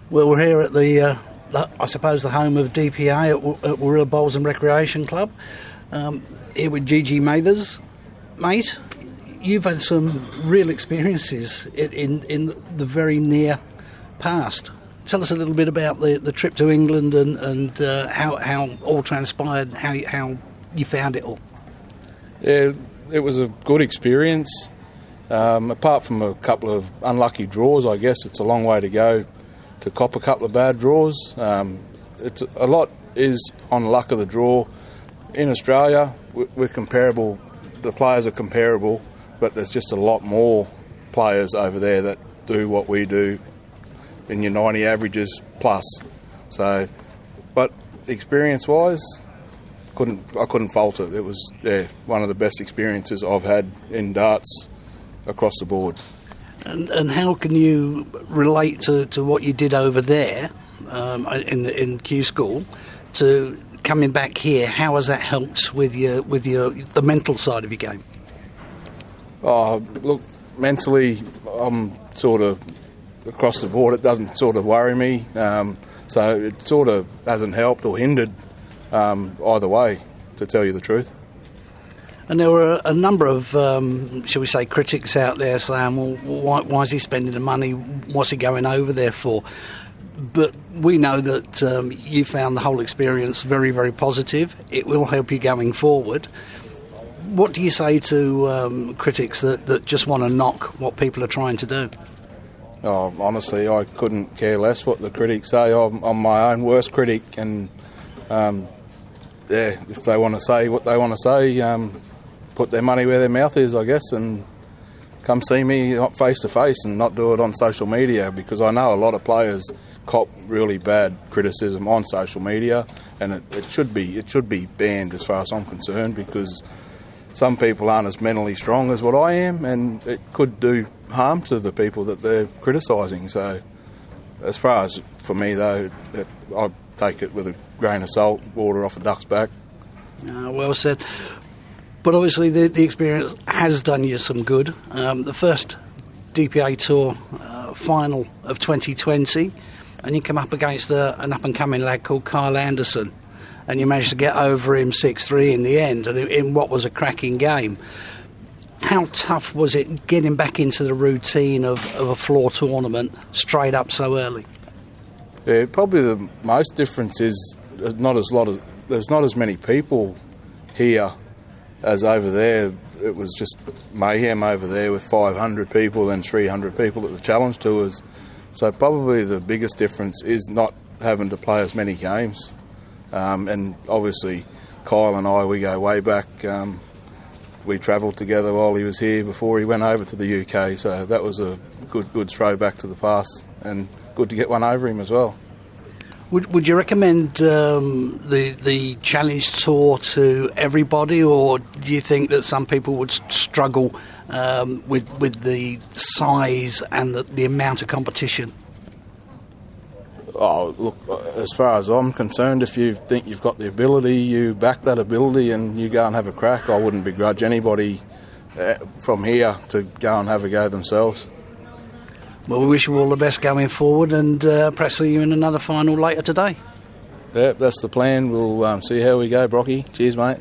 Well, we're here at I suppose, the home of DPA at Warilla Bowls and Recreation Club. Here with Gigi Mathers. Mate, you've had some real experiences in the very near past. Tell us a little bit about the trip to England and how all transpired, how you found it all. Yeah, it was a good experience. Apart from a couple of unlucky draws, I guess it's a long way to go to cop a couple of bad draws. It's a lot is on luck of the draw. In Australia, we're comparable. The players are comparable, but there's just a lot more players over there that do what we do in your 90 averages plus. So, but experience-wise, I couldn't fault it. It was one of the best experiences I've had in darts across the board. And how can you relate to what you did over there in Q School to coming back here? How has that helped with the mental side of your game? Oh, look, mentally, I'm sort of across the board. It doesn't sort of worry me, so it sort of hasn't helped or hindered either way, to tell you the truth. And there were a number of, shall we say, critics out there saying, well, why is he spending the money? What's he going over there for? But we know that you found the whole experience very, very positive. It will help you going forward. What do you say to critics that just want to knock what people are trying to do? Oh, honestly, I couldn't care less what the critics say. I'm my own worst critic, and if they want to say what they want to say, put their money where their mouth is, I guess, and come see me not face to face and not do it on social media, because I know a lot of players cop really bad criticism on social media, and it should be banned as far as I'm concerned, because some people aren't as mentally strong as what I am, and it could do harm to the people that they're criticising. So as far as for me though, I take it with a grain of salt, water off a duck's back. Well said. But obviously the experience has done you some good. The first DPA Tour final of 2020, and you come up against an up-and-coming lad called Kyle Anderson, and you managed to get over him 6-3 in the end, and in what was a cracking game. How tough was it getting back into the routine of a floor tournament straight up so early? Yeah, probably the most difference is there's not as many people here as over there. It was just mayhem over there with 500 people and 300 people at the Challenge Tours. So probably the biggest difference is not having to play as many games. And obviously Kyle and I, we go way back. We travelled together while he was here before he went over to the UK. So that was a good throwback to the past, and good to get one over him as well. Would you recommend the Challenge Tour to everybody, or do you think that some people would struggle with the size and the amount of competition? Oh, look, as far as I'm concerned, if you think you've got the ability, you back that ability and you go and have a crack. I wouldn't begrudge anybody from here to go and have a go themselves. Well, we wish you all the best going forward, and perhaps see you in another final later today. Yeah, that's the plan. We'll see how we go, Brocky. Cheers, mate.